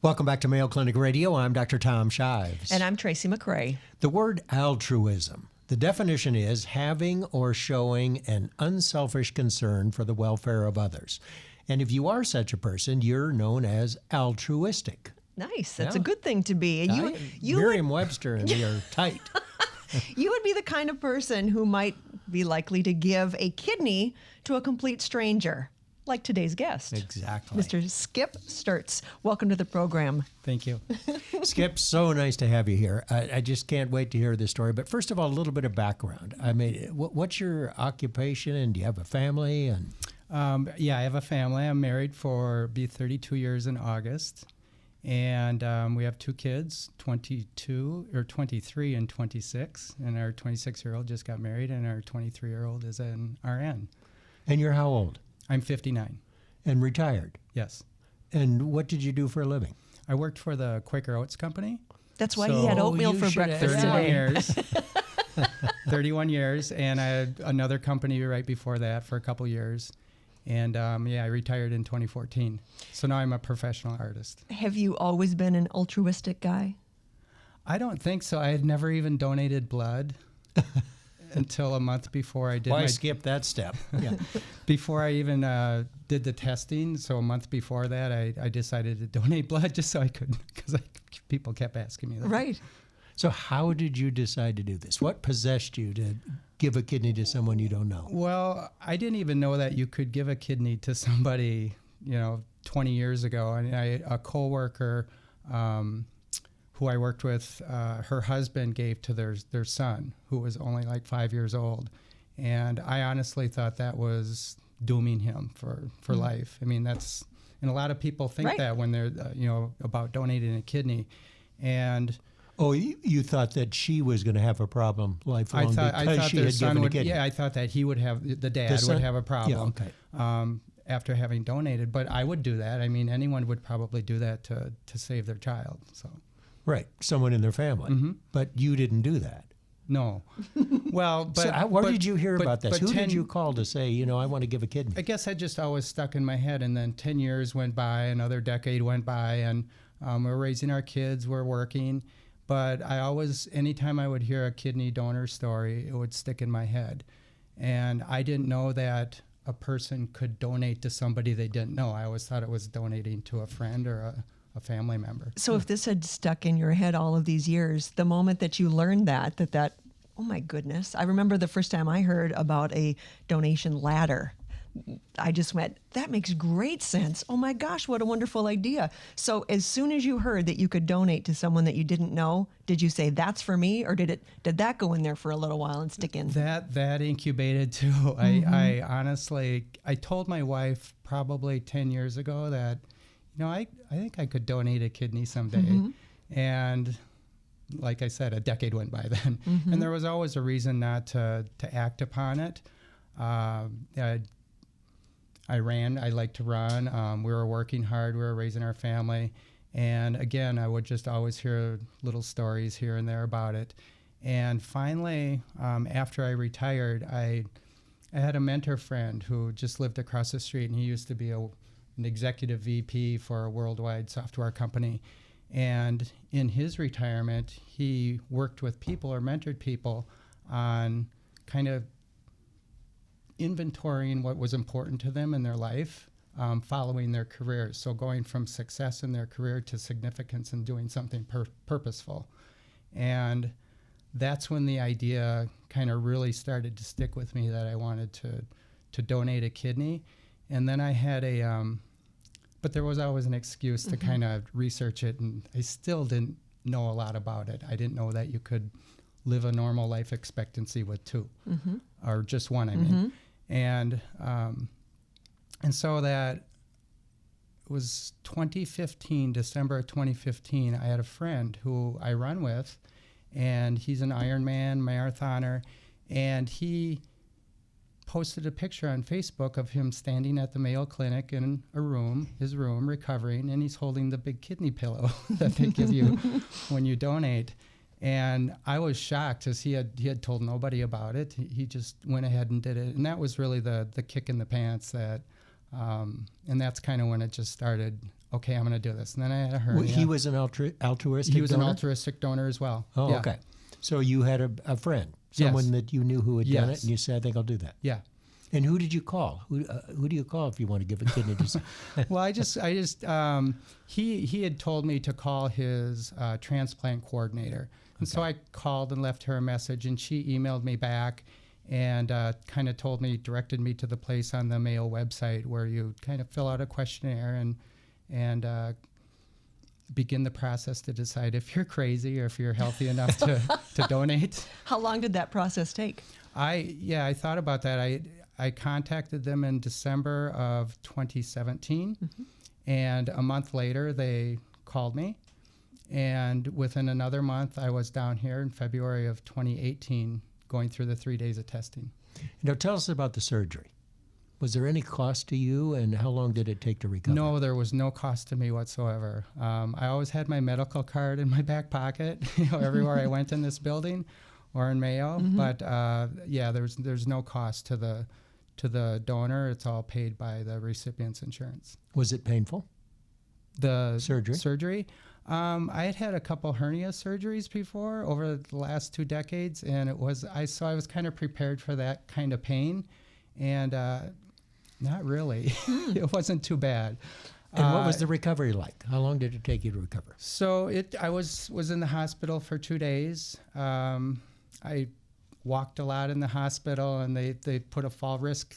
Welcome back to Mayo Clinic Radio. I'm Dr. Tom Shives. And I'm Tracy McRae. The word altruism. The definition is having or showing an unselfish concern for the welfare of others. And if you are such a person, you're known as altruistic. Nice. That's a good thing to be. Merriam-Webster and me are tight. You would be the kind of person who might be likely to give a kidney to a complete stranger, like today's guest. Exactly. Mr. Skip Sturtz. Welcome to the program. Thank you. Skip, so nice to have you here. I just can't wait to hear this story. But first of all, a little bit of background. I mean, what's your occupation, and do you have a family? And Yeah, I have a family. I'm married for 32 years in August. And we have two kids, 23 and 26. And our 26-year-old just got married, and our 23-year-old is an RN. And you're how old? I'm 59. And retired? Yes. And what did you do for a living? I worked for the Quaker Oats Company. That's why he had oatmeal for breakfast 31 today. years. 31 years. And I had another company right before that for a couple years. And I retired in 2014. So now I'm a professional artist. Have you always been an altruistic guy? I don't think so. I had never even donated blood until a month before I did Why skip that step? Yeah. Before I even did the testing. So a month before that, I decided to donate blood just so I could, because people kept asking me that. Right. So how did you decide to do this? What possessed you to give a kidney to someone you don't know? Well, I didn't even know that you could give a kidney to somebody, 20 years ago. And a coworker who I worked with, her husband gave to their son, who was only like 5 years old. And I honestly thought that was dooming him for life. I mean, and a lot of people think that when they're, about donating a kidney. And oh, you thought that she was going to have a problem lifelong I thought she their had son given a would. kidney. Yeah, I thought that he would have, the dad would have a problem. Yeah, okay. After having donated, but I would do that. I mean, anyone would probably do that to save their child. So, right, someone in their family. Mm-hmm. But you didn't do that. No. Well, but so where did you hear about this? Who did you call to say, I want to give a kidney? I guess I just always stuck in my head, and then 10 years went by, another decade went by, and we're raising our kids, we're working. But I always, anytime I would hear a kidney donor story, it would stick in my head. And I didn't know that a person could donate to somebody they didn't know. I always thought it was donating to a friend or a family member. So if this had stuck in your head all of these years, the moment that you learned that, oh my goodness, I remember the first time I heard about a donation ladder. I just went, that makes great sense. Oh my gosh, what a wonderful idea. So as soon as you heard that you could donate to someone that you didn't know, did you say, that's for me? Or did that go in there for a little while and stick in? That incubated too. Mm-hmm. I honestly, I told my wife probably 10 years ago that, I think I could donate a kidney someday. Mm-hmm. And like I said, a decade went by then. Mm-hmm. And there was always a reason not to act upon it. I like to run. We were working hard. We were raising our family. And again, I would just always hear little stories here and there about it. And finally, after I retired, I had a mentor friend who just lived across the street, and he used to be an executive VP for a worldwide software company. And in his retirement, he worked with people or mentored people on kind of inventorying what was important to them in their life, following their careers. So going from success in their career to significance and doing something purposeful. And that's when the idea kind of really started to stick with me that I wanted to donate a kidney. And then I had but there was always an excuse to kind of research it, and I still didn't know a lot about it. I didn't know that you could live a normal life expectancy with two, or just one, I mean. And so that was 2015, December of 2015. I had a friend who I run with, and he's an Ironman marathoner, and he posted a picture on Facebook of him standing at the Mayo Clinic in his room, recovering, and he's holding the big kidney pillow that they give you when you donate. And I was shocked because he had told nobody about it. He just went ahead and did it. And that was really the kick in the pants and that's kind of when it just started okay, I'm going to do this. And then I had a hernia. He was an altruistic He was donor? an altruistic donor as well. Oh, Yeah. okay. So you had a friend, someone Yes. that you knew who had done it, Yes. and you said, I think I'll do that. Yeah. And who did you call? Who do you call if you want to give a kidney to someone? Well, he had told me to call his transplant coordinator. And so I called and left her a message, and she emailed me back and kind of directed me to the place on the Mayo website where you kind of fill out a questionnaire and begin the process to decide if you're crazy or if you're healthy enough to donate. How long did that process take? I thought about that. I contacted them in December of 2017, and a month later they called me, and within another month I was down here in February of 2018 going through the 3 days of testing. Now, tell us about the surgery. Was there any cost to you, and how long did it take to recover? No, there was no cost to me whatsoever. I always had my medical card in my back pocket, everywhere I went in this building or in Mayo. But there's no cost to the donor. It's all paid by the recipient's insurance. Was it painful? The surgery? I had a couple hernia surgeries before over the last 2 decades, and I was kind of prepared for that kind of pain, and not really. It wasn't too bad. And what was the recovery like? How long did it take you to recover? So I was in the hospital for 2 days. I walked a lot in the hospital, and they put a fall risk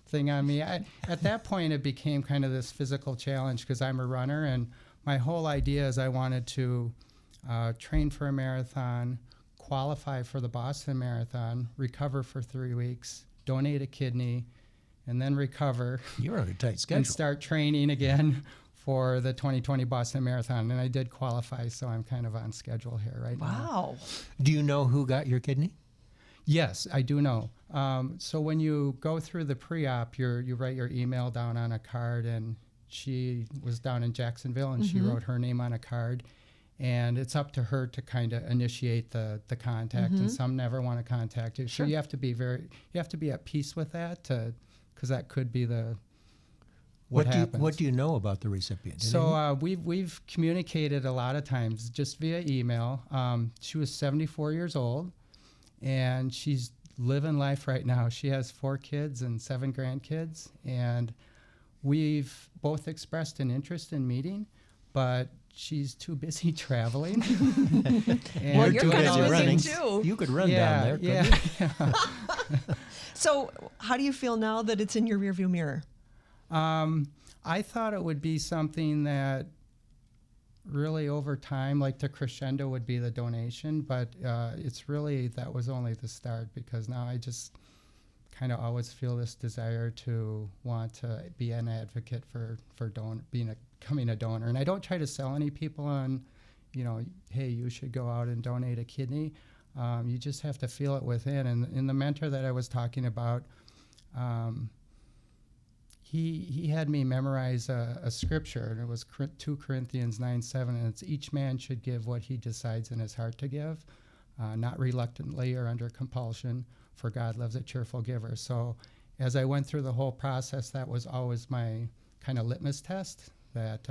thing on me. At that point, it became kind of this physical challenge because I'm a runner, and my whole idea is I wanted to train for a marathon, qualify for the Boston Marathon, recover for 3 weeks, donate a kidney, and then recover. You're on a tight schedule. And start training again for the 2020 Boston Marathon. And I did qualify, so I'm kind of on schedule here right now. Wow. Do you know who got your kidney? Yes, I do know. So when you go through the pre-op, you write your email down on a card, and she was down in Jacksonville, and she wrote her name on a card. And it's up to her to kind of initiate the contact, and some never want to contact you. Sure. So you have to be at peace with that, because that could be what happens. What do you know about the recipient? So we've communicated a lot of times just via email. She was 74 years old, and she's living life right now. She has 4 kids and 7 grandkids, and we've both expressed an interest in meeting, but she's too busy traveling. Well, you're too kind of busy running too. You could run down there, couldn't you? Yeah. So how do you feel now that it's in your rearview mirror? I thought it would be something that really over time, like the crescendo would be the donation, but that was only the start, because now I just kind of always feel this desire to want to be an advocate for becoming a donor. And I don't try to sell any people on, hey, you should go out and donate a kidney. You just have to feel it within. And in the mentor that I was talking about, he had me memorize a scripture, and it was 2 Corinthians 9:7, and it's each man should give what he decides in his heart to give, not reluctantly or under compulsion, for God loves a cheerful giver. So as I went through the whole process, that was always my kind of litmus test, that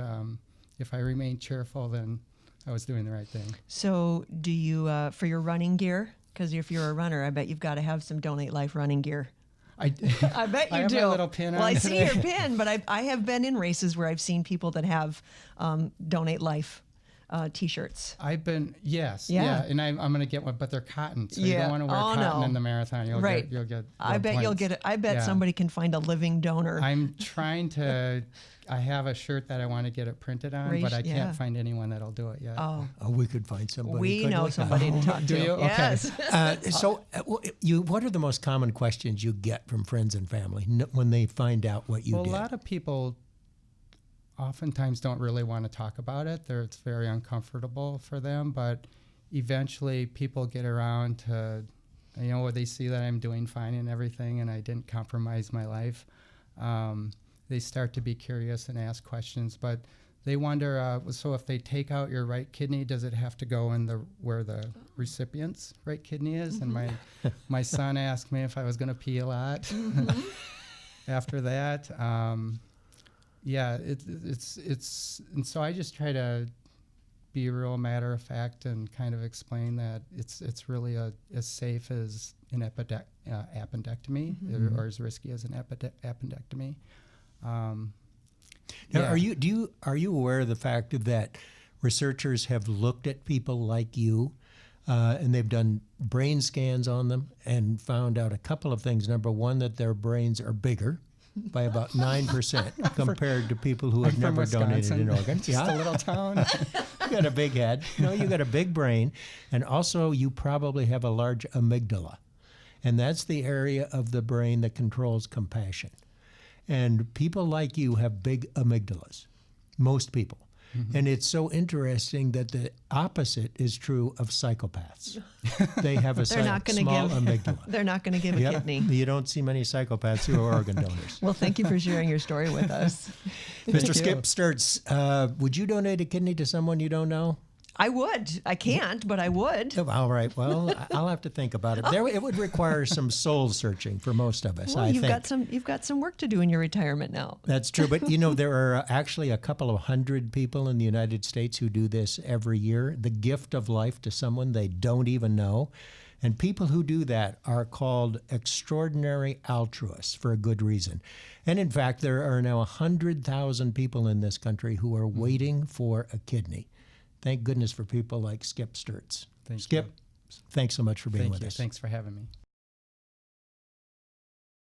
if I remained cheerful, then I was doing the right thing. So do you, for your running gear, because if you're a runner, I bet you've got to have some Donate Life running gear. I bet you I have do. my little pin well, on I it. see your pin, but I have been in races where I've seen people that have Donate Life T-shirts. I've been, yes, Yeah. yeah, and I'm going to get one, but they're cotton, so you don't want to wear cotton in the marathon. You'll get I bet you'll get it. I bet somebody can find a living donor. I'm trying to. I have a shirt that I want to get it printed on, but I can't find anyone that'll do it yet. Oh, we could find somebody. we know somebody to talk to. Do you? Okay. Yes. So, what are the most common questions you get from friends and family when they find out what you did? A lot of people oftentimes don't really want to talk about it. It's very uncomfortable for them, but eventually people get around to, they see that I'm doing fine and everything, and I didn't compromise my life. They start to be curious and ask questions, but they wonder, so if they take out your right kidney, does it have to go in where the recipient's right kidney is? And my son asked me if I was going to pee a lot after that. yeah, and so I just try to be real matter of fact and kind of explain that it's really as safe as an appendectomy, or as risky as an appendectomy. Now, Yeah. are you aware of the fact that researchers have looked at people like you, and they've done brain scans on them and found out a couple of things. Number one, that their brains are bigger by about 9% compared to people who have I'm from never donated Wisconsin. an organ. Just a little town. You got a big head. No, you got a big brain. And also, you probably have a large amygdala. And that's the area of the brain that controls compassion. And people like you have big amygdalas, most people. And it's so interesting that the opposite is true of psychopaths. They have a They're not gonna small give- amygdala. They're not going to give a Yep. kidney. You don't see many psychopaths who are organ donors. Well, thank you for sharing your story with us. Mr. you. Skip Sturtz, would you donate a kidney to someone you don't know? I would. I can't, but I would. All right. Well, I'll have to think about it. It would require some soul searching for most of us, Well, I you've think. got some work to do in your retirement now. That's true. But, there are actually a couple of hundred people in the United States who do this every year, the gift of life to someone they don't even know. And people who do that are called extraordinary altruists for a good reason. And in fact, there are now 100,000 people in this country who are waiting for a kidney. Thank goodness for people like Skip Sturtz. Thank Skip, you. thanks so much for being Thank with you. us. Thanks for having me.